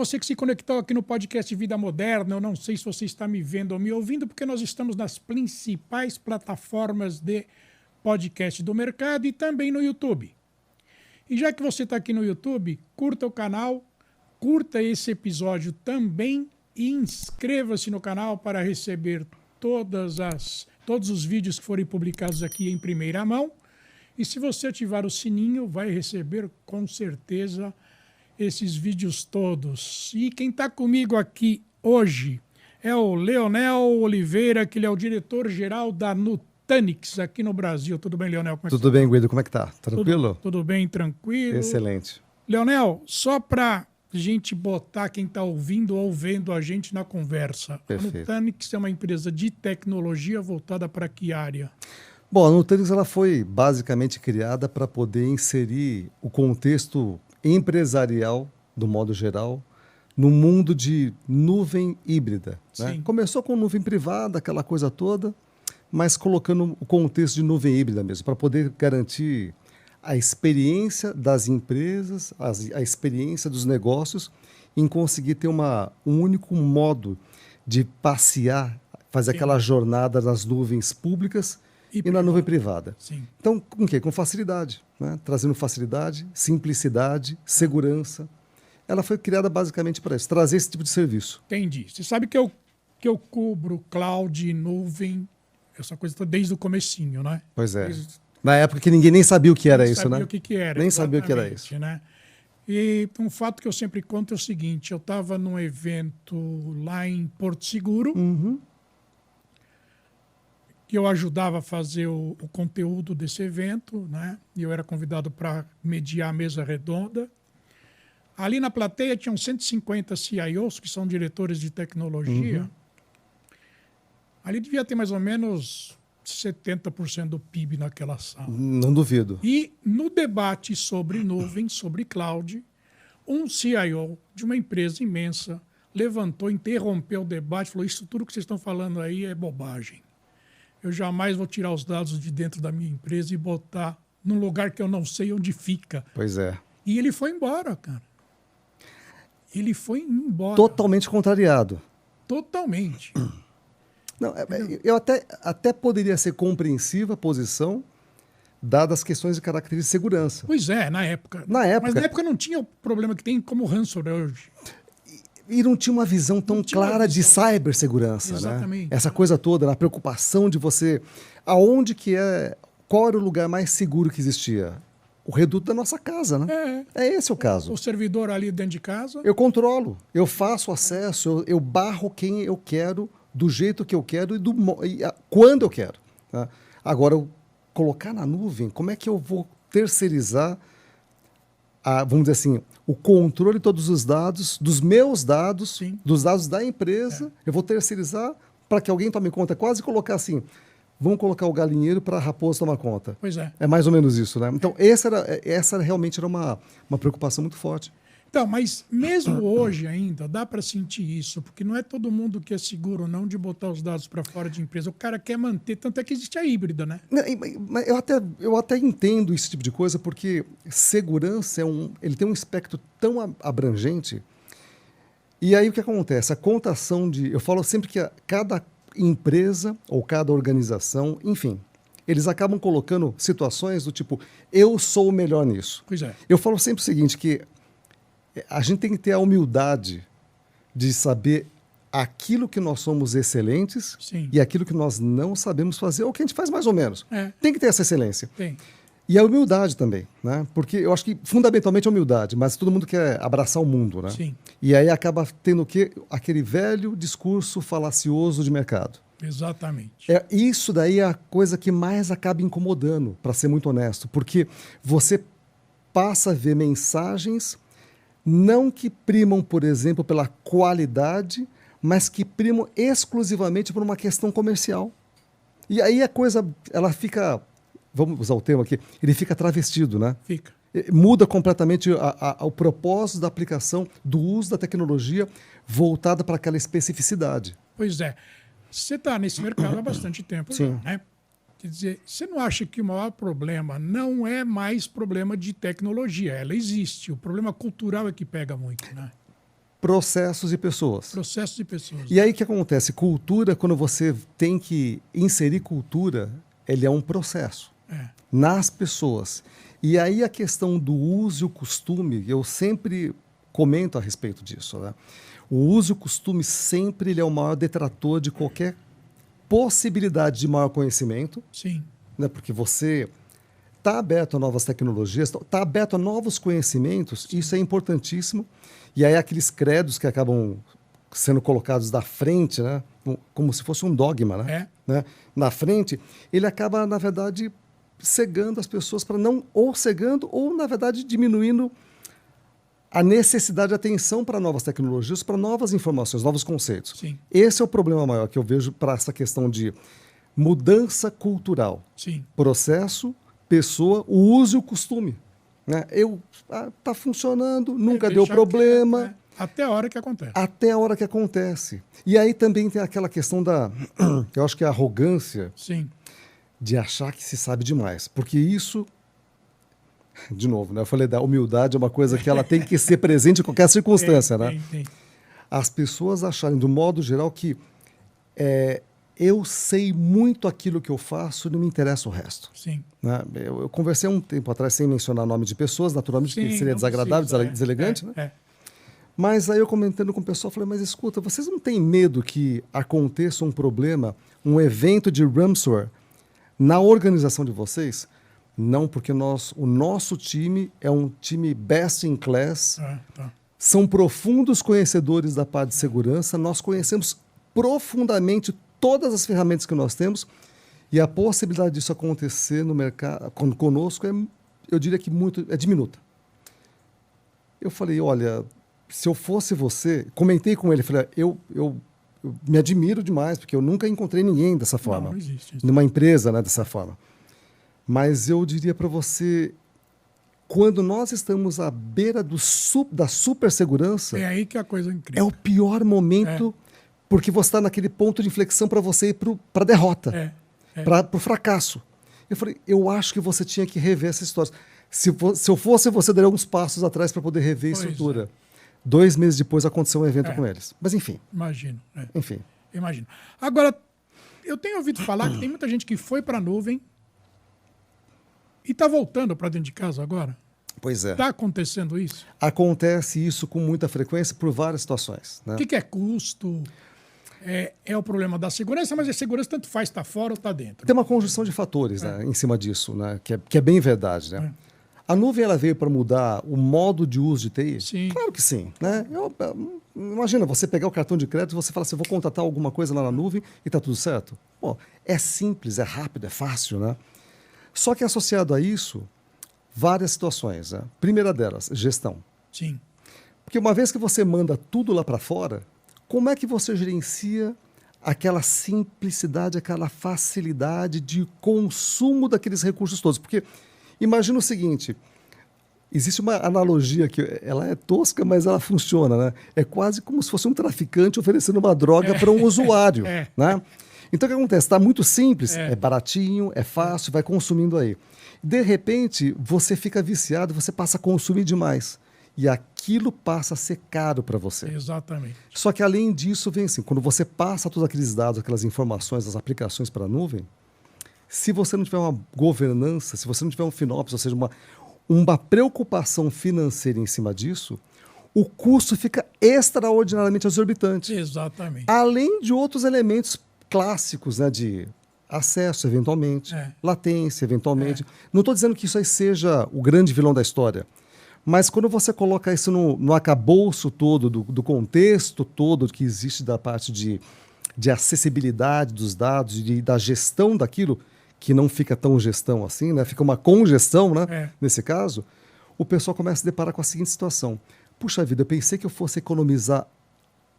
você que se conectou aqui no podcast Vida Moderna. Eu não sei se você está me vendo ou me ouvindo, porque nós estamos nas principais plataformas de podcast do mercado e também no YouTube. E já que você está aqui no YouTube, curta o canal, curta esse episódio também e inscreva-se no canal para receber todos os vídeos que forem publicados aqui em primeira mão. E se você ativar o sininho, vai receber com certeza esses vídeos todos. E quem está comigo aqui hoje é o Leonel Oliveira, que ele é o diretor-geral da Nutanix aqui no Brasil. Tudo bem, Leonel? Como é que Tudo bem, Guido? Como é que tá? Tranquilo? Tudo bem, tranquilo. Excelente. Leonel, só para a gente botar quem está ouvindo ou vendo a gente na conversa. Perfeito. A Nutanix é uma empresa de tecnologia voltada para que área? Bom, a Nutanix ela foi basicamente criada para poder inserir o contexto empresarial, do modo geral, no mundo de nuvem híbrida. Né? Começou com nuvem privada, aquela coisa toda, mas colocando o contexto de nuvem híbrida mesmo, para poder garantir a experiência das empresas, a experiência dos negócios em conseguir ter um único modo de passear, fazer aquela jornada nas nuvens públicas e na nuvem privada. Sim. Então, com o quê? Com facilidade, né? Trazendo facilidade, simplicidade, segurança. Ela foi criada basicamente para isso, trazer esse tipo de serviço. Entendi. Você sabe que eu cubro cloud, nuvem, essa coisa toda desde o comecinho, né? Pois é. Na época que ninguém nem sabia o que era isso, né? Nem sabia o que era. Nem sabia o que era isso. Né? E um fato que eu sempre conto é o seguinte, eu estava num evento lá em Porto Seguro, que eu ajudava a fazer o conteúdo desse evento, né? E eu era convidado para mediar a mesa redonda. Ali na plateia tinham 150 CIOs, que são diretores de tecnologia. Ali devia ter mais ou menos 70% do PIB naquela sala. Não duvido. E no debate sobre nuvem, sobre cloud, um CIO de uma empresa imensa levantou, interrompeu o debate, falou: isso tudo que vocês estão falando aí é bobagem. Eu jamais vou tirar os dados de dentro da minha empresa e botar num lugar que eu não sei onde fica. Pois é. E ele foi embora, cara. Ele foi embora. Totalmente contrariado. Totalmente. Não, eu até poderia ser compreensiva a posição, dadas as questões de características de segurança. Pois é, na época. Mas na época não tinha o problema que tem como ransomware hoje. E não tinha uma visão tão clara de cibersegurança, Exatamente. né? Essa coisa toda, a preocupação de você... Qual era o lugar mais seguro que existia? O reduto da nossa casa, né? É esse o caso. O servidor ali dentro de casa. Eu controlo, eu faço acesso, eu barro quem eu quero, do jeito que eu quero e quando eu quero. Tá? Agora, colocar na nuvem, como é que eu vou terceirizar, vamos dizer assim, o controle de todos os dados, dos meus dados, Sim. dos dados da empresa, eu vou terceirizar para que alguém tome conta, quase colocar assim, vamos colocar o galinheiro para a raposa tomar conta. Pois é. É mais ou menos isso, né? Então, essa realmente era uma preocupação muito forte. Então, mas mesmo hoje ainda dá para sentir isso, porque não é todo mundo que é seguro não de botar os dados para fora de empresa. O cara quer manter, tanto é que existe a híbrida, né? Mas eu até entendo esse tipo de coisa, porque segurança ele tem um espectro tão abrangente. E aí o que acontece? A contação eu falo sempre que cada empresa ou cada organização, enfim, eles acabam colocando situações do tipo, eu sou o melhor nisso. Pois é. Eu falo sempre o seguinte, que a gente tem que ter a humildade de saber aquilo que nós somos excelentes. Sim. E aquilo que nós não sabemos fazer, ou que a gente faz mais ou menos. Tem que ter essa excelência. Tem. E a humildade também, né? Porque eu acho que fundamentalmente a humildade, mas todo mundo quer abraçar o mundo, né? Sim. E aí acaba tendo o quê? Aquele velho discurso falacioso de mercado. Exatamente. Isso daí é a coisa que mais acaba incomodando, para ser muito honesto, porque você passa a ver mensagens não que primam, por exemplo, pela qualidade, mas que primam exclusivamente por uma questão comercial. E aí a coisa, ela fica, vamos usar o termo aqui, ele fica travestido, né? Fica. Muda completamente o propósito da aplicação, do uso da tecnologia voltada para aquela especificidade. Pois é. Você está nesse mercado há bastante tempo, Sim. né? Quer dizer, você não acha que o maior problema não é mais problema de tecnologia? Ela existe. O problema cultural é que pega muito, né? processos e pessoas. Processos e pessoas. E aí o que acontece? Cultura, quando você tem que inserir cultura, ele é um processo nas pessoas. E aí a questão do uso e o costume, eu sempre comento a respeito disso, né? O uso e o costume sempre ele é o maior detrator de qualquer possibilidade de maior conhecimento. Sim. Né? Porque você está aberto a novas tecnologias, está aberto a novos conhecimentos, isso é importantíssimo. E aí aqueles credos que acabam sendo colocados da frente, né? Como se fosse um dogma, né? Na frente, ele acaba, na verdade, cegando as pessoas para não, ou cegando, ou, na verdade, diminuindo a necessidade de atenção para novas tecnologias, para novas informações, novos conceitos. Sim. Esse é o problema maior que eu vejo para essa questão de mudança cultural. Sim. Processo, pessoa, o uso e o costume. Né? Tá funcionando, nunca deu problema. Até a hora que acontece. Até a hora que acontece. E aí também tem aquela questão da, eu acho que é a arrogância. Sim. De achar que se sabe demais. Porque isso, de novo, né? Eu falei da humildade é uma coisa que ela tem que ser presente em qualquer circunstância, né? Tem. As pessoas acharem, do modo geral, que eu sei muito aquilo que eu faço e não me interessa o resto. Sim. Né? Eu conversei há um tempo atrás, sem mencionar nome de pessoas, naturalmente, que seria desagradável, deselegante, né? Mas aí eu comentando com o pessoal, falei, mas escuta, vocês não têm medo que aconteça um problema, um evento de ransomware na organização de vocês? Não, porque o nosso time é um time best in class, são profundos conhecedores da parte de segurança, nós conhecemos profundamente todas as ferramentas que nós temos e a possibilidade disso acontecer no mercado conosco eu diria que é diminuta. Eu falei, olha, se eu fosse você, comentei com ele, falei, eu me admiro demais, porque eu nunca encontrei ninguém dessa forma. Não existe isso. Numa empresa, né, dessa forma. Mas eu diria para você, quando nós estamos à beira da supersegurança... É aí que a coisa é incrível. É o pior momento, porque você está naquele ponto de inflexão para você ir para a derrota, para o fracasso. Eu falei, eu acho que você tinha que rever essa história. Se eu fosse, você daria uns passos atrás para poder rever a estrutura. 2 meses depois aconteceu um evento com eles. Mas enfim. Imagino. Enfim. Imagino. Agora, eu tenho ouvido falar que tem muita gente que foi para a nuvem e está voltando para dentro de casa agora. Pois é. Está acontecendo isso? Acontece isso com muita frequência por várias situações. Né? O que é custo? É o problema da segurança, mas a segurança tanto faz estar fora ou está dentro. Tem uma conjunção de fatores né, em cima disso, né, que é bem verdade. Né? A nuvem ela veio para mudar o modo de uso de TI? Sim. Claro que sim. Né? Imagina você pegar o cartão de crédito e você fala assim, vou contratar alguma coisa lá na nuvem e está tudo certo. Pô, é simples, é rápido, é fácil. Né? Só que associado a isso, várias situações. Né? Primeira delas, gestão. Sim. Porque uma vez que você manda tudo lá para fora, como é que você gerencia aquela simplicidade, aquela facilidade de consumo daqueles recursos todos? Porque imagina o seguinte, existe uma analogia que ela é tosca, mas ela funciona, né? É quase como se fosse um traficante oferecendo uma droga para um usuário, né? Então o que acontece? Está muito simples, é baratinho, é fácil, vai consumindo aí. De repente, você fica viciado, você passa a consumir demais. E aquilo passa a ser caro para você. Exatamente. Só que além disso, vem assim, quando você passa todos aqueles dados, aquelas informações, as aplicações para a nuvem, se você não tiver uma governança, se você não tiver um FinOps, ou seja, uma preocupação financeira em cima disso, o custo fica extraordinariamente exorbitante. Exatamente. Além de outros elementos clássicos, né, de acesso, eventualmente, latência, eventualmente. Não estou dizendo que isso aí seja o grande vilão da história, mas quando você coloca isso no acabouço todo, do contexto todo que existe da parte de acessibilidade dos dados, da gestão daquilo, que não fica tão gestão assim, né? Fica uma congestão, né? Nesse caso, o pessoal começa a se deparar com a seguinte situação. Puxa vida, eu pensei que eu fosse economizar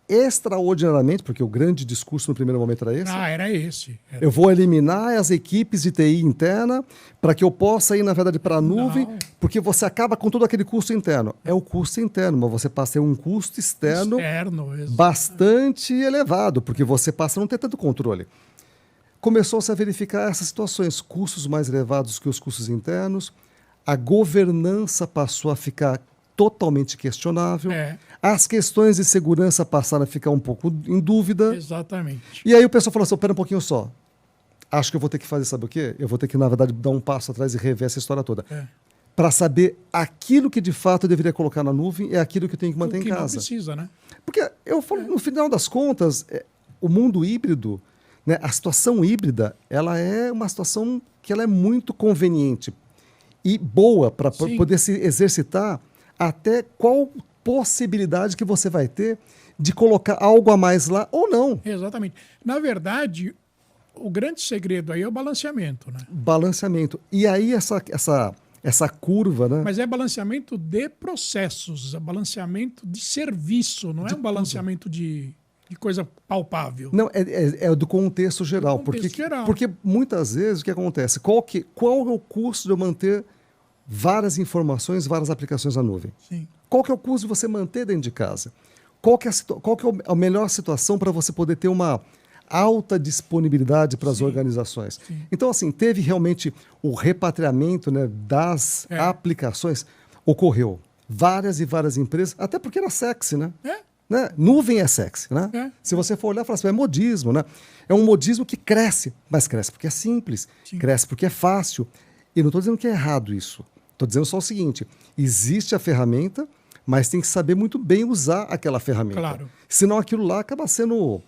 extraordinariamente, porque o grande discurso no primeiro momento era esse. Era esse. Eu vou eliminar as equipes de TI interna para que eu possa ir, na verdade, para a nuvem, porque você acaba com todo aquele custo interno. É o custo interno, mas você passa a ter um custo externo bastante elevado, porque você passa a não ter tanto controle. Começou-se a verificar essas situações, custos mais elevados que os custos internos, a governança passou a ficar totalmente questionável. É. As questões de segurança passaram a ficar um pouco em dúvida. Exatamente. E aí o pessoal falou assim, pera um pouquinho só. Acho que eu vou ter que fazer, sabe o quê? Eu vou ter que, na verdade, dar um passo atrás e rever essa história toda. Para saber aquilo que de fato eu deveria colocar na nuvem é aquilo que eu tenho que manter O que em casa. não precisa, né? Porque eu falo, no final das contas, o mundo híbrido, né, a situação híbrida, ela é uma situação que ela é muito conveniente e boa para poder se exercitar até qual possibilidade que você vai ter de colocar algo a mais lá ou não. Exatamente. Na verdade, o grande segredo aí é o balanceamento, né? Balanceamento. E aí essa curva, né? Mas é balanceamento de processos, é balanceamento de serviço, não é um balanceamento de coisa palpável. Não, é do contexto geral. Do contexto geral. Porque muitas vezes o que acontece? Qual é o custo de eu manter várias informações, várias aplicações na nuvem? Sim. Qual que é o custo de você manter dentro de casa? Qual que é a melhor situação para você poder ter uma alta disponibilidade para as organizações? Sim. Então, assim, teve realmente o repatriamento, né, das aplicações. Ocorreu. Várias e várias empresas, até porque era sexy, né? Né? Nuvem é sexy, né? Se você for olhar, fala assim, é modismo, né? É um modismo que cresce, mas cresce porque é simples, cresce porque é fácil. E não estou dizendo que é errado isso. Estou dizendo só o seguinte, existe a ferramenta, mas tem que saber muito bem usar aquela ferramenta. Claro. Senão aquilo lá acaba sendo...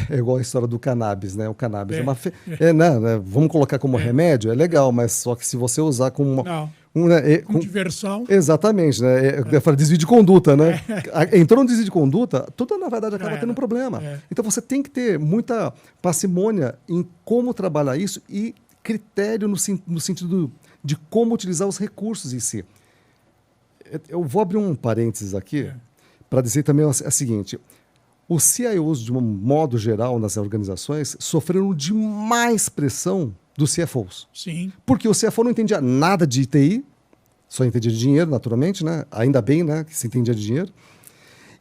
É igual a história do cannabis, né? O cannabis né? Vamos colocar como remédio, é legal, mas só que se você usar como com diversão. Exatamente, né? Eu falo desvio de conduta, né? Entrou no desvio de conduta, tudo na verdade acaba tendo um problema. Então você tem que ter muita parcimônia em como trabalhar isso e critério no sentido de como utilizar os recursos em si. Eu vou abrir um parênteses aqui para dizer também o seguinte: os CIOs, de um modo geral, nas organizações, sofreram demais pressão dos CFOs. Sim. Porque o CFO não entendia nada de TI, só entendia de dinheiro, naturalmente, né? Ainda bem, né, que se entendia de dinheiro.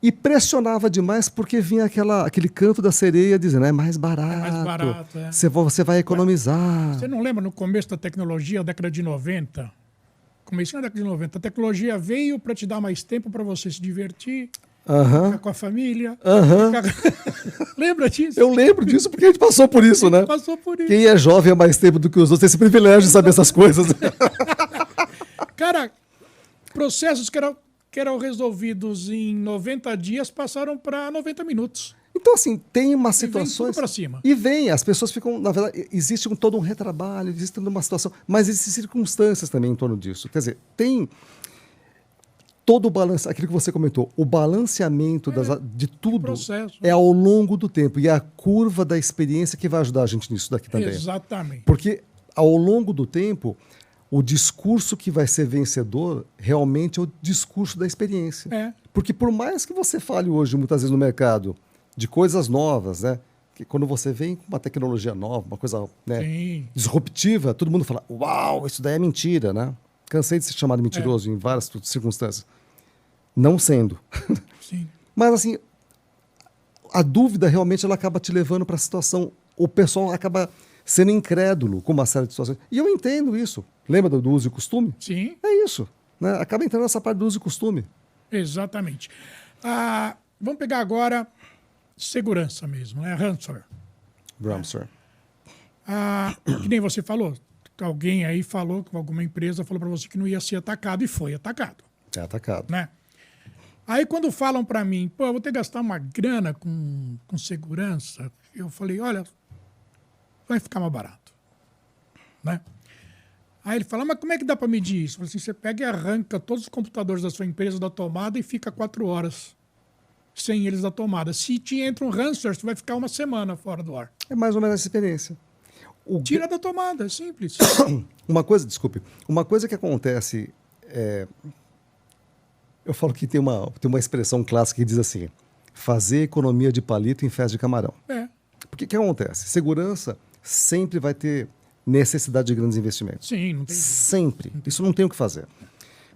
E pressionava demais porque vinha aquele canto da sereia dizendo, é mais barato. É mais barato, Você vai economizar. Você não lembra no começo da tecnologia, década de 90? Comecinho da década de 90. A tecnologia veio para te dar mais tempo para você se divertir. Ficar com a família. Lembra disso? Eu lembro disso porque a gente passou por isso, né? Passou por isso. Quem é jovem há mais tempo do que os outros tem esse privilégio de saber essas coisas. Cara, processos que eram resolvidos em 90 dias passaram para 90 minutos. Então, assim, tem umas situações... E vem tudo para cima. E vem, as pessoas ficam... Na verdade, existe todo um retrabalho, existe toda uma situação, mas existem circunstâncias também em torno disso. Quer dizer, tem... Todo o balanço, aquilo que você comentou, o balanceamento de tudo processo, é ao longo do tempo. E é a curva da experiência que vai ajudar a gente nisso daqui também. Exatamente. Porque ao longo do tempo, o discurso que vai ser vencedor realmente é o discurso da experiência. Porque por mais que você fale hoje, muitas vezes no mercado, de coisas novas, né? Que quando você vem com uma tecnologia nova, uma coisa, né, disruptiva, todo mundo fala, uau, isso daí é mentira, né? Cansei de ser chamado mentiroso em várias circunstâncias. Não sendo. Sim. Mas, assim, a dúvida realmente ela acaba te levando para a situação. O pessoal acaba sendo incrédulo com uma série de situações. E eu entendo isso. Lembra do uso e costume? Sim. É isso. Né? Acaba entrando nessa parte do uso e costume. Exatamente. Vamos pegar agora segurança mesmo, né? Ransomware. Que nem você falou. Alguém aí falou, alguma empresa falou para você que não ia ser atacado e foi atacado. É atacado. Né? Aí quando falam para mim, pô, eu vou ter que gastar uma grana com segurança, eu falei, olha, vai ficar mais barato. Né? Aí ele fala, mas como é que dá para medir isso? Eu falei assim, você pega e arranca todos os computadores da sua empresa da tomada e fica 4 horas sem eles da tomada. Se te entra um ransomware, você vai ficar uma semana fora do ar. É mais ou menos essa experiência. Tira da tomada, é simples. Uma coisa que acontece eu falo que tem uma expressão clássica que diz assim, fazer economia de palito em festa de camarão. Porque o que acontece? Segurança sempre vai ter necessidade de grandes investimentos. Sim, não tem jeito. Sempre. Isso não tem o que fazer.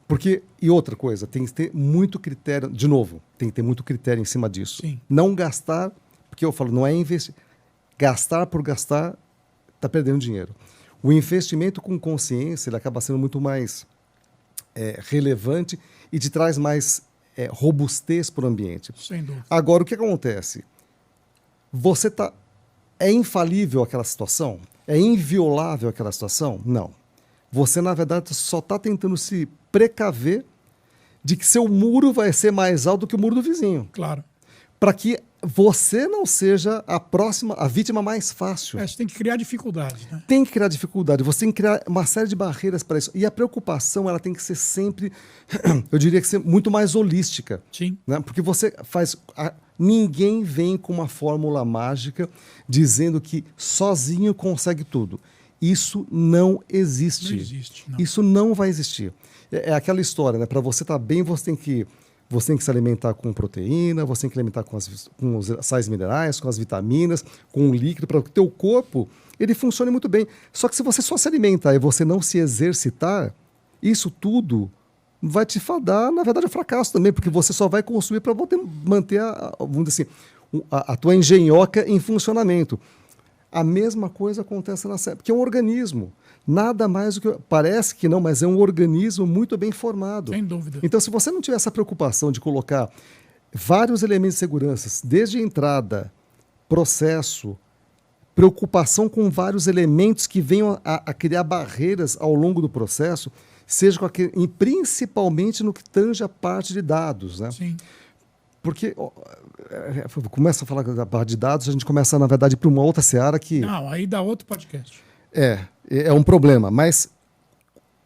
Porque, e outra coisa, tem que ter muito critério, de novo, tem que ter muito critério em cima disso. Sim. Não gastar, porque eu falo, não é investir. Gastar por gastar, está perdendo dinheiro. O investimento com consciência, ele acaba sendo muito mais relevante e te traz mais robustez para o ambiente. Sem dúvida. Agora, o que acontece? É infalível aquela situação? É inviolável aquela situação? Não. Você, na verdade, só está tentando se precaver de que seu muro vai ser mais alto do que o muro do vizinho. Claro. Para que você não seja a vítima mais fácil. Você tem que criar dificuldades, né? Tem que criar dificuldade, você tem que criar uma série de barreiras para isso. E a preocupação, ela tem que ser sempre, eu diria que ser muito mais holística. Sim. Né? Porque ninguém vem com uma fórmula mágica dizendo que sozinho consegue tudo. Isso não existe. Não existe, não. Isso não vai existir. É aquela história, né? Para você estar bem, você tem que se alimentar com proteína, você tem que alimentar com os sais minerais, com as vitaminas, com o líquido, para que o teu corpo ele funcione muito bem. Só que se você só se alimentar e você não se exercitar, isso tudo vai te fadar, na verdade, ao fracasso também, porque você só vai consumir para manter, vamos dizer assim, a tua engenhoca em funcionamento. A mesma coisa acontece na célula, porque é um organismo. Nada mais do que... Parece que não, mas é um organismo muito bem formado. Sem dúvida. Então, se você não tiver essa preocupação de colocar vários elementos de segurança, desde entrada, processo, preocupação com vários elementos que venham a criar barreiras ao longo do processo, seja com e principalmente no que tange a parte de dados, né? Sim. Porque começa a falar da parte de dados, a gente começa, na verdade, para uma outra seara que... Não, aí dá outro podcast. É um problema, mas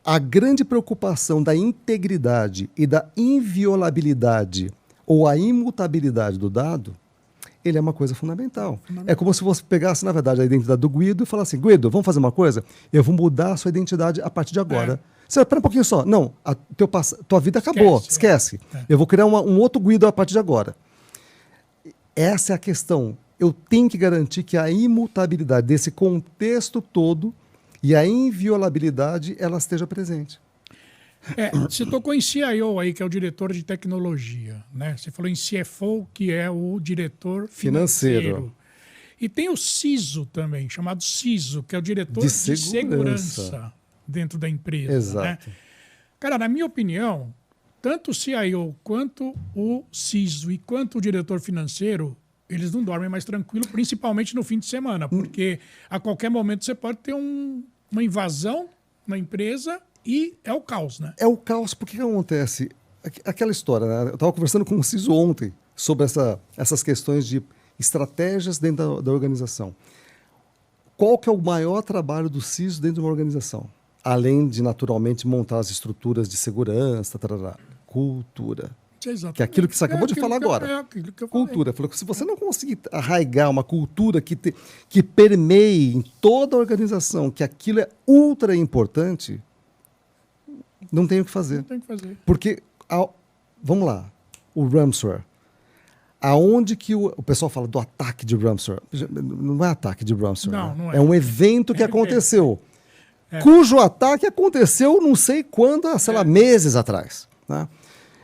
a grande preocupação da integridade e da inviolabilidade ou a imutabilidade do dado, ele é uma coisa fundamental. É como se você pegasse, na verdade, a identidade do Guido e falasse assim, Guido, vamos fazer uma coisa? Eu vou mudar a sua identidade a partir de agora. Você espera um pouquinho só. Não, tua vida acabou, esquece. Eu vou criar um outro Guido a partir de agora. Essa é a questão. Eu tenho que garantir que a imutabilidade desse contexto todo e a inviolabilidade, ela esteja presente. Você tocou em CIO aí, que é o diretor de tecnologia, né? Você falou em CFO, que é o diretor financeiro. E tem o CISO também, chamado CISO, que é o diretor de segurança dentro da empresa. Exato. Né? Cara, na minha opinião, tanto o CIO quanto o CISO e quanto o diretor financeiro, eles não dormem mais tranquilo, principalmente no fim de semana, porque a qualquer momento você pode ter uma invasão na empresa e é o caos, né? É o caos, porque o que acontece? Aquela história, né? Eu estava conversando com o CISO ontem sobre essas questões de estratégias dentro da organização. Qual que é o maior trabalho do CISO dentro de uma organização? Além de, naturalmente, montar as estruturas de segurança, cultura. Exatamente. Que é aquilo que você acabou de falar agora. Cultura. Falou que se você não conseguir arraigar uma cultura que permeie em toda a organização, que aquilo é ultra importante, não tem o que fazer. Não tem o que fazer. Porque, vamos lá, o ransomware. Aonde que o pessoal fala do ataque de ransomware? Não é ataque de ransomware. Não é. É um evento que aconteceu. Cujo ataque aconteceu não sei quando, sei lá, meses atrás. Né?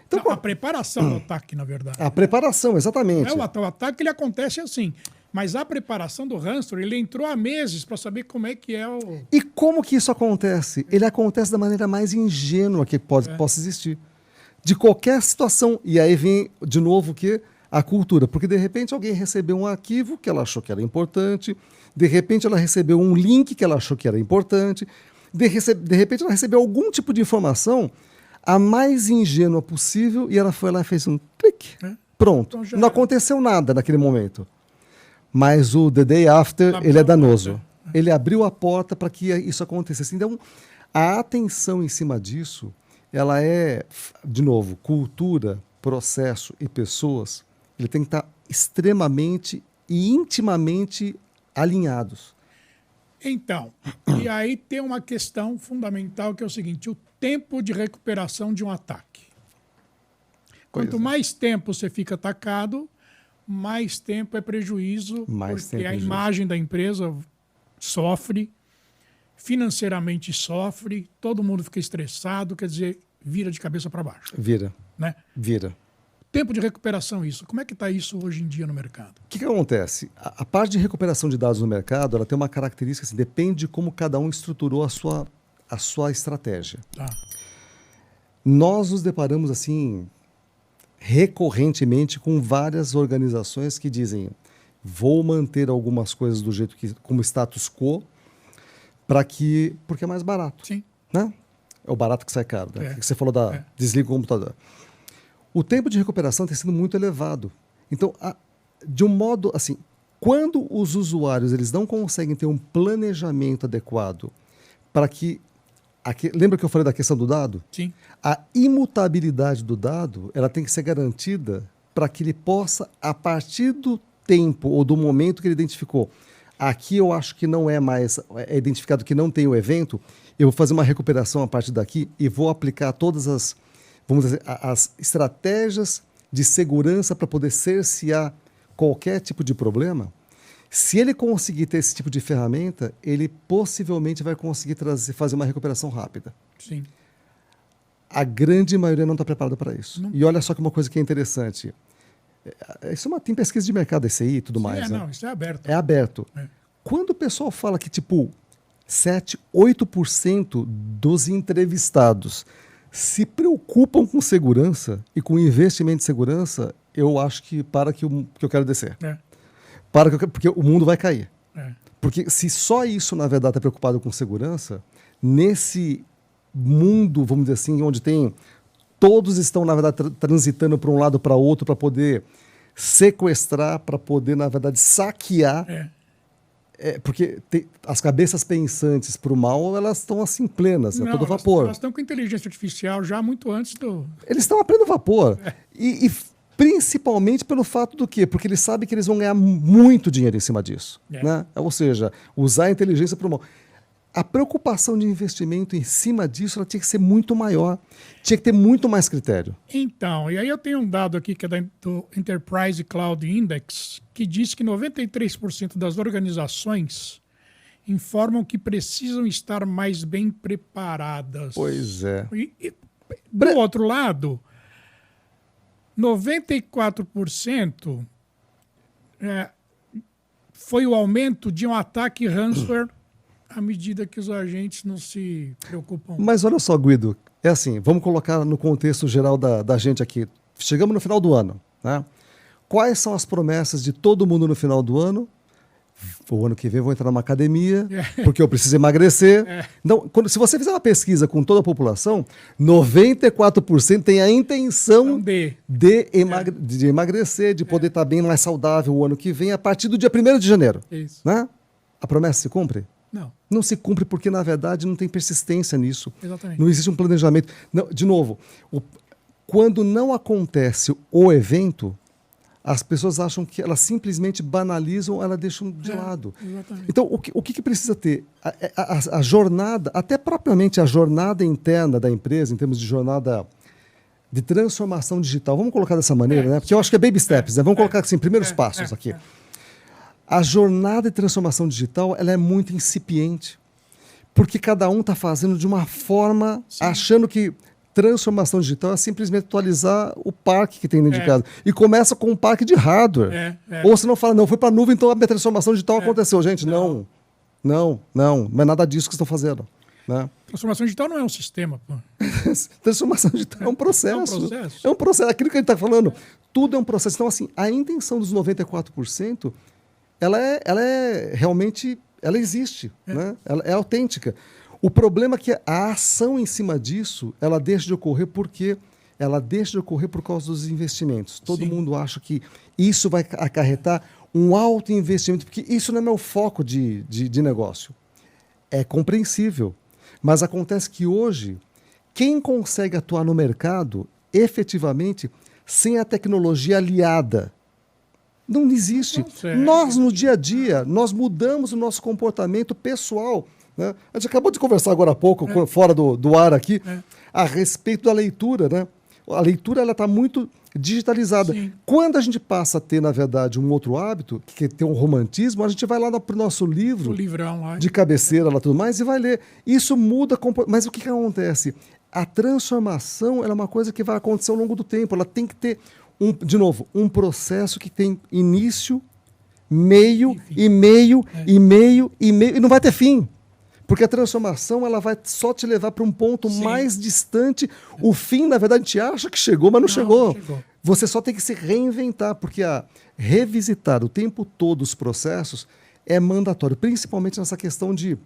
Então, a preparação do ataque, na verdade. A preparação, exatamente. O ataque ele acontece assim, mas a preparação do ransomware, ele entrou há meses para saber como é que é o... E como que isso acontece? Ele acontece da maneira mais ingênua que possa existir. De qualquer situação. E aí vem, de novo, o quê? A cultura. Porque, de repente, alguém recebeu um arquivo que ela achou que era importante, de repente ela recebeu um link que ela achou que era importante, de repente ela recebeu algum tipo de informação a mais ingênua possível e ela foi lá e fez um clique. Pronto. Então não aconteceu nada naquele momento. Mas o the day after, ele é danoso. Ele abriu a porta para que isso acontecesse. Então, a atenção em cima disso, ela é, de novo, cultura, processo e pessoas, ele tem que estar extremamente e intimamente alinhados. Então, e aí tem uma questão fundamental que é o seguinte, o tempo de recuperação de um ataque. Quanto mais tempo você fica atacado, mais tempo é prejuízo, porque a imagem da empresa sofre, financeiramente sofre, todo mundo fica estressado, quer dizer, vira de cabeça para baixo. Vira. Né? Vira. Tempo de recuperação, isso. Como é que está isso hoje em dia no mercado? O que acontece? A parte de recuperação de dados no mercado, ela tem uma característica, assim, depende de como cada um estruturou a sua estratégia. Tá. nós nos deparamos assim recorrentemente com várias organizações que dizem: vou manter algumas coisas do jeito que, como status quo, porque é mais barato. Sim. Né? É o barato que sai caro. Né? É. Que você falou da desliga o computador. O tempo de recuperação tem sido muito elevado. Então, de um modo assim, quando os usuários eles não conseguem ter um planejamento adequado para que lembra que eu falei da questão do dado? Sim. A imutabilidade do dado ela tem que ser garantida para que ele possa, a partir do tempo ou do momento que ele identificou, aqui eu acho que não é mais, é identificado que não tem o evento, eu vou fazer uma recuperação a partir daqui e vou aplicar todas as, vamos dizer, as estratégias de segurança para poder cercear qualquer tipo de problema. Se ele conseguir ter esse tipo de ferramenta, ele possivelmente vai conseguir fazer uma recuperação rápida. Sim. A grande maioria não está preparada para isso. Não. E olha só que uma coisa que é interessante. Tem pesquisa de mercado, SCI e tudo mais. Né? Não, isso é aberto. É aberto. É. Quando o pessoal fala que, tipo, 7, 8% dos entrevistados se preocupam com segurança e com investimento em segurança, eu acho que que eu quero descer. É. Porque o mundo vai cair. É. Porque se só isso, na verdade, está preocupado com segurança, nesse mundo, vamos dizer assim, onde todos estão, na verdade, transitando para um lado para outro para poder sequestrar, para poder, na verdade, saquear. Porque as cabeças pensantes para o mal, elas estão assim plenas, a todo vapor. Elas estão com inteligência artificial já muito antes do... Eles estão a pleno vapor. E principalmente pelo fato do quê? Porque eles sabem que eles vão ganhar muito dinheiro em cima disso. Né? Ou seja, usar a inteligência para o mal. A preocupação de investimento em cima disso ela tinha que ser muito maior. Tinha que ter muito mais critério. Então, e aí eu tenho um dado aqui que é do Enterprise Cloud Index, que diz que 93% das organizações informam que precisam estar mais bem preparadas. Pois é. E do outro lado, 94% foi o aumento de um ataque ransomware à medida que os agentes não se preocupam. Mas olha só, Guido, é assim, vamos colocar no contexto geral da gente aqui. Chegamos no final do ano, né? Quais são as promessas de todo mundo no final do ano? O ano que vem eu vou entrar numa academia, porque eu preciso emagrecer. Então, se você fizer uma pesquisa com toda a população, 94% tem a intenção de emagrecer, de poder estar bem mais saudável o ano que vem, a partir do dia 1º de janeiro. Isso. Né? A promessa se cumpre? Não. Não se cumpre porque, na verdade, não tem persistência nisso. Exatamente. Não existe um planejamento. Não, de novo, quando não acontece o evento, as pessoas acham que elas simplesmente banalizam, elas deixam de lado. Exatamente. Então, o que precisa ter? A jornada, até propriamente a jornada interna da empresa, em termos de jornada de transformação digital, vamos colocar dessa maneira, né? Porque eu acho que é baby steps, né? Vamos colocar assim, primeiros passos aqui. A jornada de transformação digital ela é muito incipiente, porque cada um está fazendo de uma forma, achando que transformação digital é simplesmente atualizar o parque que tem dentro de casa. E começa com um parque de hardware. Ou você não fala, não, foi para a nuvem, então a minha transformação digital aconteceu. Gente, não é nada disso que estão fazendo. Né? Transformação digital não é um sistema, pô. Transformação digital é um processo. É um processo. Aquilo que a gente está falando, tudo é um processo. Então, assim, a intenção dos 94%, ela é realmente, ela existe, né? Ela é autêntica. O problema é que a ação em cima disso, ela deixa de ocorrer porque ela deixa de ocorrer por causa dos investimentos. Todo mundo acha que isso vai acarretar um alto investimento, porque isso não é meu foco de negócio. É compreensível. Mas acontece que hoje, quem consegue atuar no mercado, efetivamente, sem a tecnologia aliada, não existe. Nós, no dia a dia, nós mudamos o nosso comportamento pessoal. Né? A gente acabou de conversar agora há pouco, fora do ar aqui, a respeito da leitura. Né? A leitura está muito digitalizada. Sim. Quando a gente passa a ter, na verdade, um outro hábito, que é ter um romantismo, a gente vai lá para o nosso livro, o livrão lá, de cabeceira lá tudo mais, e vai ler. Isso muda. Mas o que acontece? A transformação ela é uma coisa que vai acontecer ao longo do tempo. Ela tem que ter, de novo, um processo que tem início, meio, e meio, e não vai ter fim. Porque a transformação ela vai só te levar para um ponto mais distante. O fim, na verdade, a gente acha que chegou, mas não chegou. Você só tem que se reinventar, porque revisitar o tempo todo os processos é mandatório, principalmente nessa questão de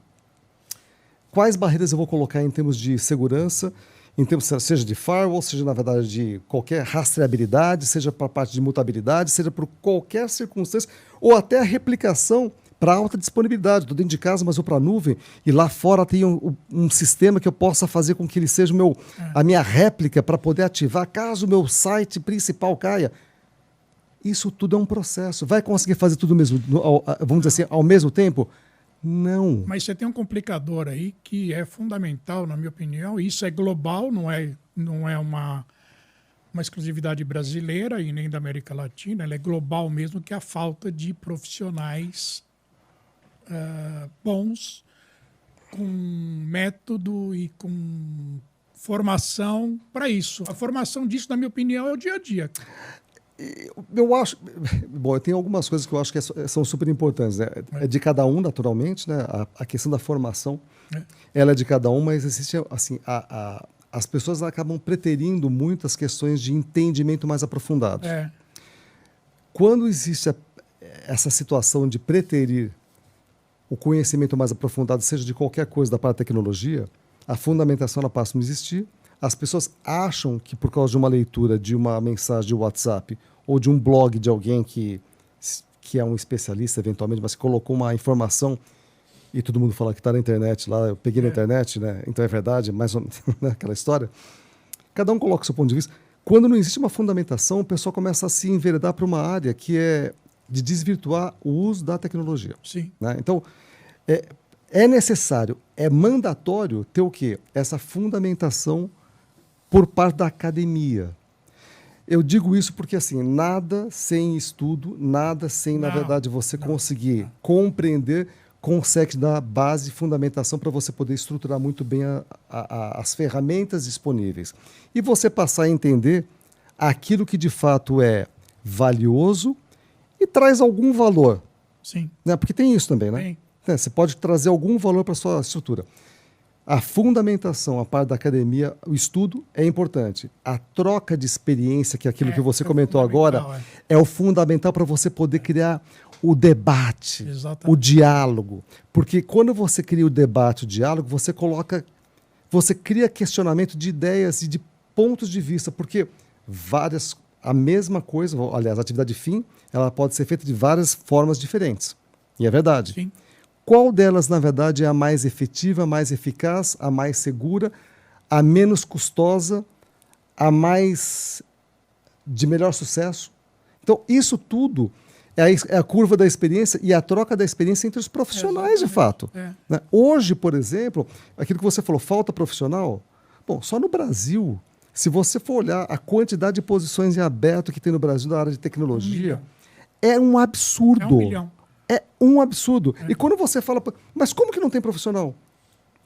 quais barreiras eu vou colocar em termos de segurança, em termos, seja de firewall, seja, na verdade, de qualquer rastreabilidade, seja para a parte de mutabilidade, seja por qualquer circunstância, ou até a replicação para alta disponibilidade. Estou dentro de casa, mas vou para a nuvem, e lá fora tem um sistema que eu possa fazer com que ele seja a minha réplica para poder ativar caso o meu site principal caia. Isso tudo é um processo. Vai conseguir fazer tudo mesmo, vamos dizer assim, ao mesmo tempo? Não. Mas você tem um complicador aí que é fundamental, na minha opinião. Isso é global, não é uma exclusividade brasileira e nem da América Latina. Ela é global mesmo, que é a falta de profissionais bons, com método e com formação para isso. A formação disso, na minha opinião, é o dia a dia. Eu acho... Bom, tem algumas coisas que eu acho que são super importantes, né? É de cada um, naturalmente, né? A questão da formação, ela é de cada um, mas existe, assim, as pessoas acabam preterindo muitas questões de entendimento mais aprofundado. Quando existe essa situação de preterir o conhecimento mais aprofundado, seja de qualquer coisa da parte da tecnologia, a fundamentação ela passa a não existir. As pessoas acham que por causa de uma leitura de uma mensagem de WhatsApp ou de um blog de alguém que é um especialista, eventualmente, mas que colocou uma informação e todo mundo fala que está na internet lá, eu peguei na internet, né? Então é verdade, mais ou menos aquela história. Cada um coloca o seu ponto de vista. Quando não existe uma fundamentação, o pessoal começa a se enveredar para uma área que é de desvirtuar o uso da tecnologia. Sim. Né? Então, é necessário, é mandatório ter o quê? Essa fundamentação por parte da academia. Eu digo isso porque, assim, nada sem estudo, nada sem, na verdade, você conseguir compreender, consegue dar base e fundamentação para você poder estruturar muito bem as ferramentas disponíveis. E você passar a entender aquilo que, de fato, é valioso e traz algum valor. Sim. Né? Porque tem isso também, né? Você pode trazer algum valor para a sua estrutura. A fundamentação, a parte da academia, o estudo é importante. A troca de experiência, que é aquilo que você comentou agora, é o fundamental para você poder criar o debate, o diálogo. Porque quando você cria o debate, o diálogo, você cria questionamento de ideias e de pontos de vista, porque a mesma coisa, aliás, a atividade fim, ela pode ser feita de várias formas diferentes. E é verdade. Sim. Qual delas, na verdade, é a mais efetiva, a mais eficaz, a mais segura, a menos custosa, a mais de melhor sucesso? Então, isso tudo é a curva da experiência e a troca da experiência entre os profissionais, de fato. Né? Hoje, por exemplo, aquilo que você falou, falta profissional. Bom, só no Brasil, se você for olhar a quantidade de posições em aberto que tem no Brasil na área de tecnologia, é um absurdo. É 1 milhão. É um absurdo. E quando você fala, mas como que não tem profissional?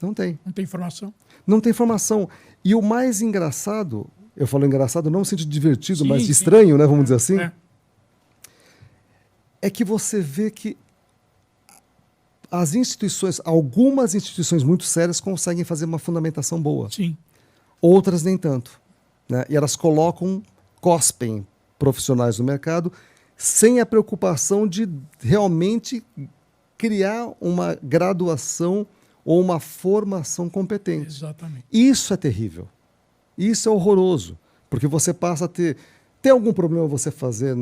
Não tem. Não tem informação. Não tem informação. E o mais engraçado, eu falo engraçado não no sentido divertido, mas de estranho, né, vamos dizer assim, é que você vê que algumas instituições muito sérias conseguem fazer uma fundamentação boa. Sim. Outras nem tanto. Né? E elas cospem profissionais no mercado sem a preocupação de realmente criar uma graduação ou uma formação competente. Exatamente. Isso é terrível. Isso é horroroso. Porque você passa a ter... Tem algum problema você fazer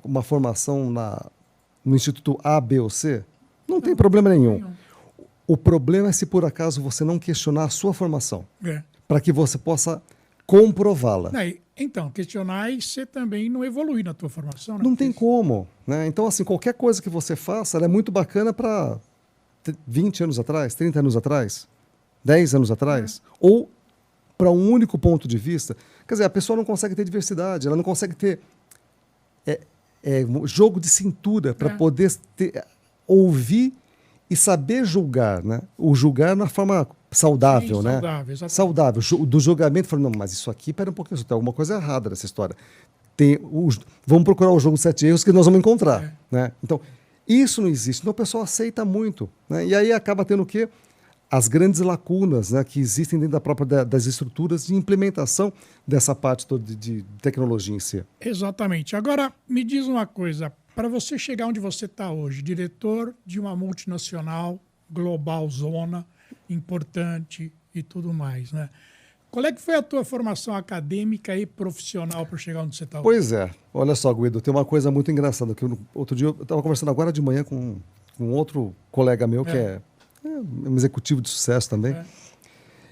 uma formação no Instituto A, B ou C? Não tem problema nenhum. O problema é se por acaso você não questionar a sua formação. Para que você possa comprová-la. Então, questionar e você também não evolui na tua formação. Né? Não tem como. Né? Então, assim, qualquer coisa que você faça, ela é muito bacana para 20 anos atrás, 30 anos atrás, 10 anos atrás, ou para um único ponto de vista. Quer dizer, a pessoa não consegue ter diversidade, ela não consegue ter jogo de cintura para poder ouvir e saber julgar. Né? O julgar na forma saudável, né? Saudável. Do julgamento, falando, não, mas isso aqui, pera um pouquinho, tem alguma coisa errada nessa história. Vamos procurar o jogo 7 erros que nós vamos encontrar. Né? Então, Isso não existe. Então o pessoal aceita muito, né? E aí acaba tendo o quê? As grandes lacunas, né, que existem dentro da própria das estruturas de implementação dessa parte toda de tecnologia em si. Exatamente. Agora, me diz uma coisa. Para você chegar onde você está hoje, diretor de uma multinacional, global, zona, importante e tudo mais, né? Qual é que foi a tua formação acadêmica e profissional para chegar onde você está hoje? Pois é. Olha só, Guido, tem uma coisa muito engraçada. Que outro dia eu estava conversando agora de manhã com outro colega meu, que é um executivo de sucesso também. É.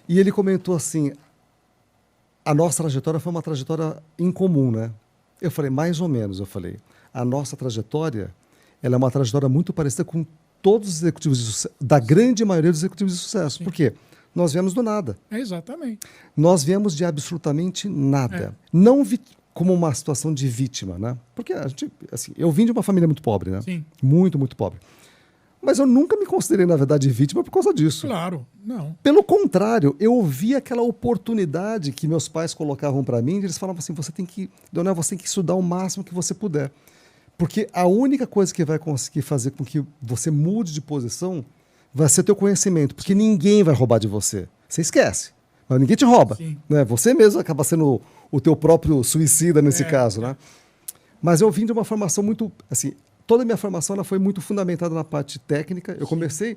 E ele comentou assim, a nossa trajetória foi uma trajetória incomum, né? Eu falei, mais ou menos, eu falei. A nossa trajetória, ela é uma trajetória muito parecida com todos os executivos de sucesso, da grande maioria dos executivos de sucesso. Sim. Por quê? Nós viemos do nada. Exatamente. Nós viemos de absolutamente nada. Não como uma situação de vítima, né? Porque a gente, assim, eu vim de uma família muito pobre, né? Sim. Muito, muito pobre. Mas eu nunca me considerei, na verdade, vítima por causa disso. Claro, não. Pelo contrário, eu vi aquela oportunidade que meus pais colocavam para mim, e eles falavam assim, Leonel, você tem que estudar o máximo que você puder. Porque a única coisa que vai conseguir fazer com que você mude de posição vai ser teu conhecimento, porque ninguém vai roubar de você. Você esquece, mas ninguém te rouba. Né? Você mesmo acaba sendo o teu próprio suicida nesse caso. Né? Mas eu vim de uma formação muito... assim, toda a minha formação ela foi muito fundamentada na parte técnica. Eu comecei...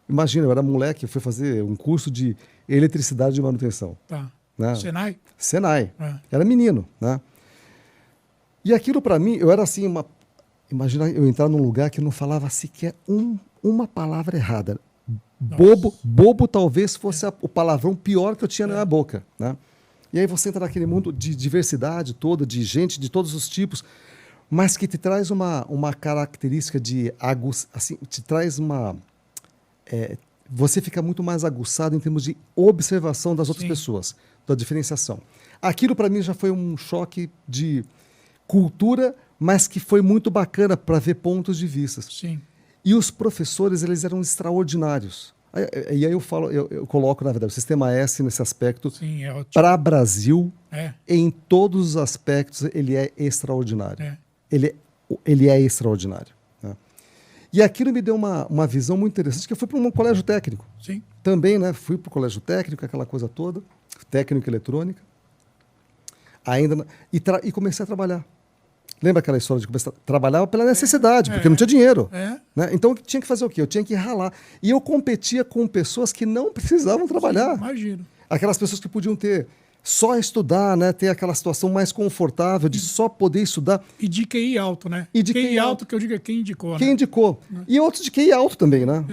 Imagina, eu era moleque, eu fui fazer um curso de eletricidade de manutenção. Tá. Né? Senai? Senai. Era menino. Né? E aquilo para mim, eu era assim, imagina eu entrar num lugar que não falava sequer uma palavra errada. Bobo talvez fosse o palavrão pior que eu tinha na minha boca. Né? E aí você entra naquele mundo de diversidade toda, de gente de todos os tipos, mas que te traz uma característica de assim, te traz uma... você fica muito mais aguçado em termos de observação das outras pessoas, da diferenciação. Aquilo para mim já foi um choque de cultura, mas que foi muito bacana para ver pontos de vista. Sim. E os professores, eles eram extraordinários. E aí eu coloco, na verdade, o Sistema S nesse aspecto. Sim, é ótimo. Para Brasil, É. em todos os aspectos, ele é extraordinário. É. Ele é extraordinário. Né? E aquilo me deu uma visão muito interessante, que eu fui para um colégio técnico. Sim. Também, né? Fui para o colégio técnico, aquela coisa toda, técnico eletrônica. E comecei a trabalhar. Lembra aquela história de começar a trabalhar pela necessidade, porque não tinha dinheiro. Né? Então eu tinha que fazer o quê? Eu tinha que ralar. E eu competia com pessoas que não precisavam trabalhar. Sim, imagino. Aquelas pessoas que podiam ter só estudar, né? Ter aquela situação mais confortável de só poder estudar. E de QI alto, né? E de QI alto, que eu digo é quem indicou. Quem né? indicou. E outros de QI alto também, né?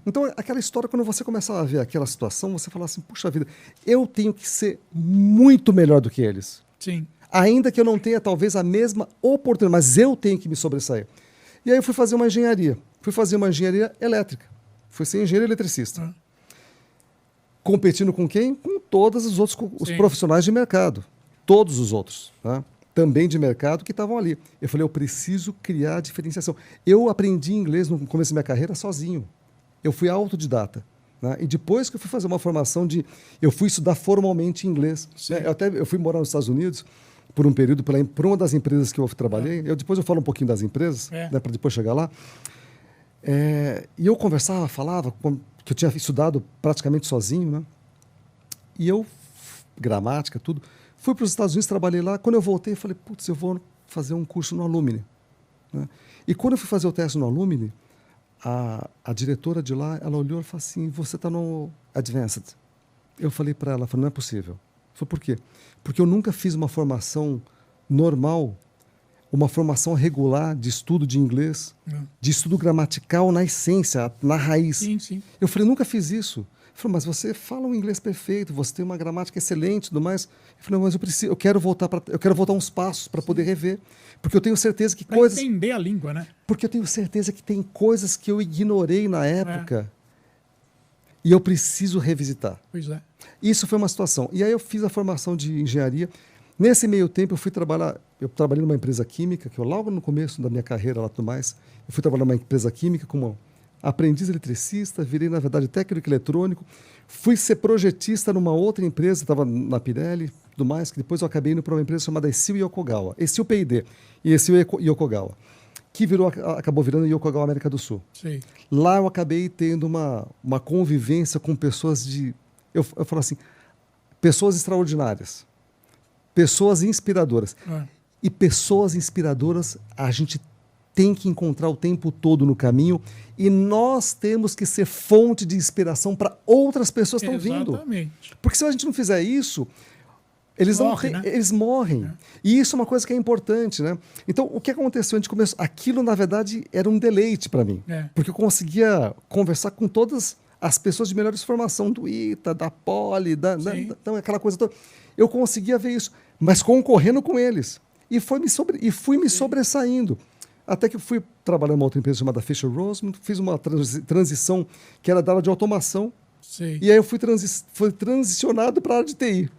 Então, aquela história, quando você começava a ver aquela situação, você falava assim, puxa vida, eu tenho que ser muito melhor do que eles. Sim. Ainda que eu não tenha, talvez, a mesma oportunidade, mas eu tenho que me sobressair. E aí eu fui fazer uma engenharia. Fui fazer uma engenharia elétrica. Fui ser engenheiro eletricista. Competindo com quem? Com todos os outros os profissionais de mercado. Todos os outros. Né? Também de mercado que estavam ali. Eu falei, eu preciso criar diferenciação. Eu aprendi inglês no começo da minha carreira sozinho. Eu fui autodidata. Né? E depois que eu fui fazer uma formação eu fui estudar formalmente inglês. Né? Eu fui morar nos Estados Unidos por um período, por uma das empresas que eu trabalhei. Depois eu falo um pouquinho das empresas, né, para depois chegar lá. E eu conversava, falava, que eu tinha estudado praticamente sozinho, né? E eu, gramática, tudo. Fui para os Estados Unidos, trabalhei lá. Quando eu voltei, eu falei, putz, eu vou fazer um curso no Alumni. Né? E quando eu fui fazer o teste no Alumni, a diretora de lá, ela olhou e falou assim, você está no Advanced. Eu falei para ela, não é possível. Falei, por quê? Porque eu nunca fiz uma formação normal, uma formação regular de estudo de inglês, de estudo gramatical na essência, na raiz. Sim, sim. Eu falei, nunca fiz isso. Eu falei, mas você fala um inglês perfeito, você tem uma gramática excelente e tudo mais. Eu falei, mas eu quero voltar uns passos para poder rever. Porque eu tenho certeza que pra entender a língua, né? Porque eu tenho certeza que tem coisas que eu ignorei na época e eu preciso revisitar. Pois é. Isso foi uma situação. E aí eu fiz a formação de engenharia. Nesse meio tempo eu trabalhei numa empresa química, que eu logo no começo da minha carreira lá tudo mais, eu fui trabalhar numa empresa química como aprendiz eletricista, virei na verdade técnico eletrônico, fui ser projetista numa outra empresa, estava na Pirelli, tudo mais, que depois eu acabei indo para uma empresa chamada Essil Yokogawa, Essil P&D e Essil Yokogawa. que acabou virando Yokogawa América do Sul. Sei. Lá eu acabei tendo uma convivência com pessoas eu falo assim, pessoas extraordinárias, pessoas inspiradoras. E pessoas inspiradoras a gente tem que encontrar o tempo todo no caminho, e nós temos que ser fonte de inspiração para outras pessoas que estão vindo. Exatamente. Porque se a gente não fizer isso, eles morrem. É. E isso é uma coisa que é importante, né? Então, o que aconteceu? A gente começou. Aquilo, na verdade, era um deleite para mim. Porque eu conseguia conversar com todas as pessoas de melhores formação, do ITA, da Poli, aquela coisa toda. Eu conseguia ver isso, mas concorrendo com eles. E fui me sobressaindo. Até que eu fui trabalhar numa outra empresa chamada Fisher Roseman, fiz uma transição que era da área de automação. Sei. E aí eu fui transicionado para a área de TI.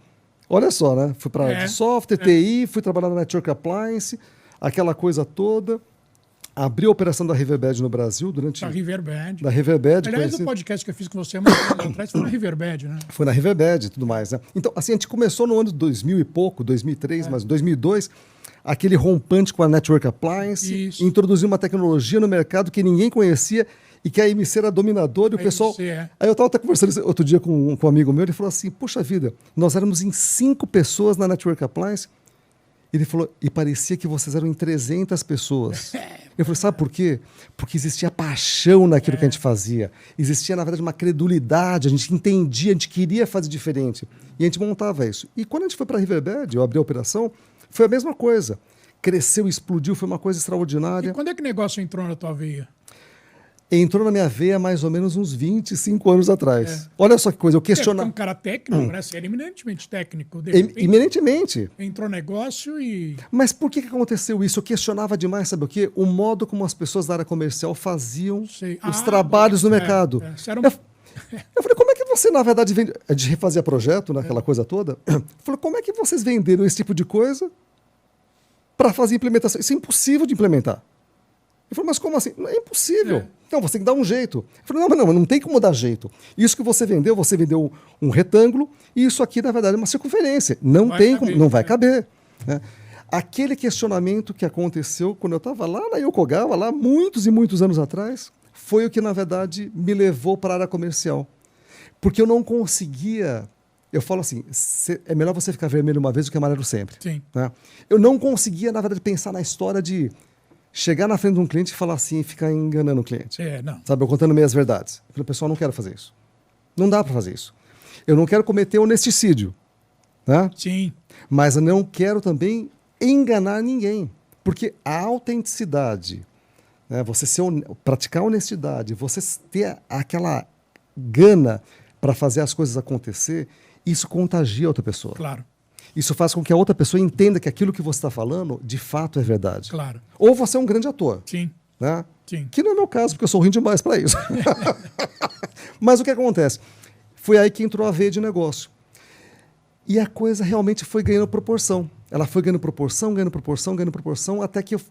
Olha só, né? Fui para a área de software, TI, fui trabalhar na Network Appliance, aquela coisa toda. Abri a operação da Riverbed no Brasil durante... Da Riverbed. Da Riverbed. Aliás, o podcast que eu fiz com você há muito tempo atrás foi na Riverbed, né? Foi na Riverbed e tudo mais, né? Então, assim, a gente começou no ano de 2000 e pouco, 2003, mas 2002, aquele rompante com a Network Appliance, introduziu uma tecnologia no mercado que ninguém conhecia e que a EMC era dominadora e o pessoal... Aí eu estava até conversando outro dia com um amigo meu, ele falou assim, puxa vida, nós éramos em 5 pessoas na Network Appliance. Ele falou, e parecia que vocês eram em 300 pessoas. Eu falei, sabe por quê? Porque existia paixão naquilo que a gente fazia. Existia, na verdade, uma credulidade, a gente entendia, a gente queria fazer diferente. E a gente montava isso. E quando a gente foi para a Riverbed, eu abri a operação, foi a mesma coisa. Cresceu, explodiu, foi uma coisa extraordinária. E quando é que o negócio entrou na tua veia? Entrou na minha veia mais ou menos uns 25 anos atrás. Olha só que coisa, eu questionava... Um cara técnico, né? Você era eminentemente técnico. Eminentemente. Entrou negócio e... Mas por que aconteceu isso? Eu questionava demais, sabe o quê? O modo como as pessoas da área comercial faziam os trabalhos no mercado. Eu falei, como é que você, na verdade, vende... A gente refazia projeto, né, aquela coisa toda. Eu falei, como é que vocês venderam esse tipo de coisa para fazer implementação? Isso é impossível de implementar. Ele falou, mas como assim? É impossível. Então, você tem que dar um jeito. Eu falei, não tem como dar jeito. Isso que você vendeu um retângulo, e isso aqui, na verdade, é uma circunferência. Não vai caber. Né? Aquele questionamento que aconteceu quando eu estava lá na Yokogawa, lá muitos e muitos anos atrás, foi o que, na verdade, me levou para a área comercial. Porque eu não conseguia... Eu falo assim, é melhor você ficar vermelho uma vez do que amarelo sempre. Sim. Né? Eu não conseguia, na verdade, pensar na história de... chegar na frente de um cliente e falar assim e ficar enganando o cliente. Não. Sabe, eu contando meias verdades. Eu falei, pessoal, não quero fazer isso. Não dá para fazer isso. Eu não quero cometer honesticídio. Né? Sim. Mas eu não quero também enganar ninguém. Porque a autenticidade, né, você praticar a honestidade, você ter aquela gana para fazer as coisas acontecer, isso contagia a outra pessoa. Claro. Isso faz com que a outra pessoa entenda que aquilo que você está falando, de fato, é verdade. Claro. Ou você é um grande ator. Sim. Né? Sim. Que não é meu caso, porque eu sou ruim demais para isso. Mas o que acontece? Foi aí que entrou a veia de negócio. E a coisa realmente foi ganhando proporção. Ela foi ganhando proporção, até que eu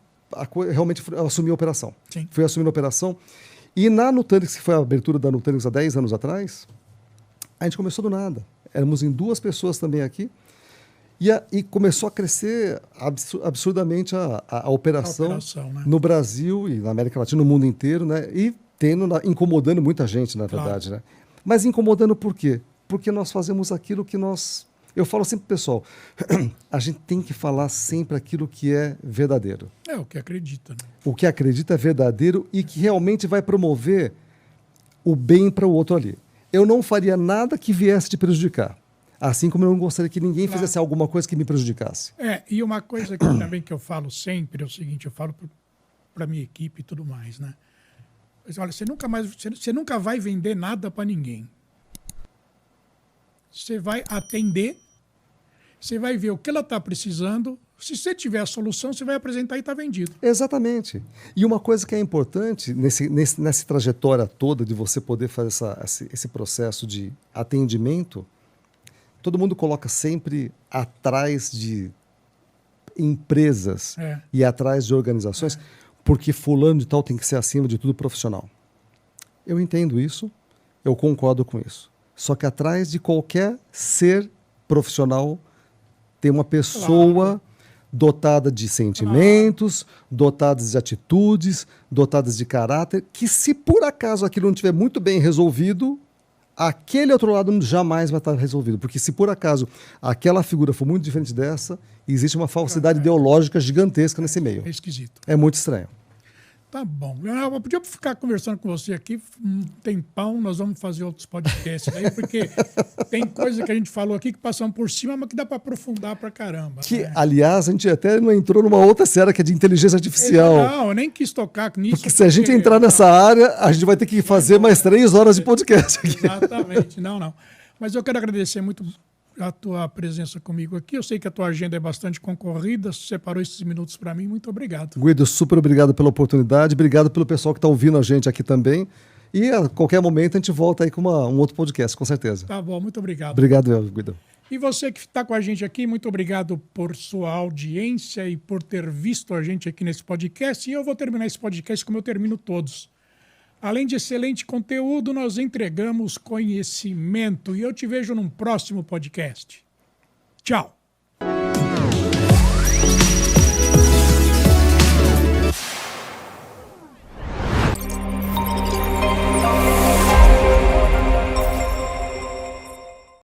realmente assumi a operação. Sim. Fui assumindo a operação. E na Nutanix, que foi a abertura da Nutanix há 10 anos atrás, a gente começou do nada. Éramos em 2 pessoas também aqui. E começou a crescer absurdamente a operação né? No Brasil e na América Latina, no mundo inteiro, né? E incomodando muita gente, na verdade. Né? Mas incomodando por quê? Porque nós fazemos aquilo que nós... Eu falo sempre, pessoal, a gente tem que falar sempre aquilo que é verdadeiro. É o que acredita. Né? O que acredita é verdadeiro e que realmente vai promover o bem para o outro ali. Eu não faria nada que viesse te prejudicar. Assim como eu não gostaria que ninguém fizesse alguma coisa que me prejudicasse. E uma coisa que também que eu falo sempre é o seguinte, eu falo para minha equipe e tudo mais, né? Mas, olha, você nunca vai vender nada para ninguém. Você vai atender, você vai ver o que ela está precisando. Se você tiver a solução, você vai apresentar e está vendido. Exatamente. E uma coisa que é importante nessa trajetória toda de você poder fazer esse processo de atendimento, todo mundo coloca sempre atrás de empresas e atrás de organizações, porque fulano de tal tem que ser, acima de tudo, profissional. Eu entendo isso, eu concordo com isso. Só que atrás de qualquer ser profissional tem uma pessoa dotada de sentimentos, dotadas de atitudes, dotadas de caráter, que se por acaso aquilo não estiver muito bem resolvido, aquele outro lado jamais vai estar resolvido. Porque se por acaso aquela figura for muito diferente dessa, existe uma falsidade ideológica gigantesca nesse meio. É esquisito. É muito estranho. Tá bom. Eu podia ficar conversando com você aqui um tempão, nós vamos fazer outros podcasts aí, porque tem coisa que a gente falou aqui que passamos por cima, mas que dá para aprofundar pra caramba. Que, né? aliás, a gente até não entrou numa outra série que é de inteligência artificial. Não, eu nem quis tocar nisso. Porque se a gente entrar nessa área, a gente vai ter que fazer mais 3 horas de podcast aqui. Exatamente. Não. Mas eu quero agradecer muito a tua presença comigo aqui. Eu sei que a tua agenda é bastante concorrida, separou esses minutos para mim. Muito obrigado. Guido, super obrigado pela oportunidade, obrigado pelo pessoal que está ouvindo a gente aqui também. E a qualquer momento a gente volta aí com um outro podcast, com certeza. Tá bom, muito obrigado. Obrigado, Guido. E você que está com a gente aqui, muito obrigado por sua audiência e por ter visto a gente aqui nesse podcast. E eu vou terminar esse podcast como eu termino todos. Além de excelente conteúdo, nós entregamos conhecimento. E eu te vejo num próximo podcast. Tchau!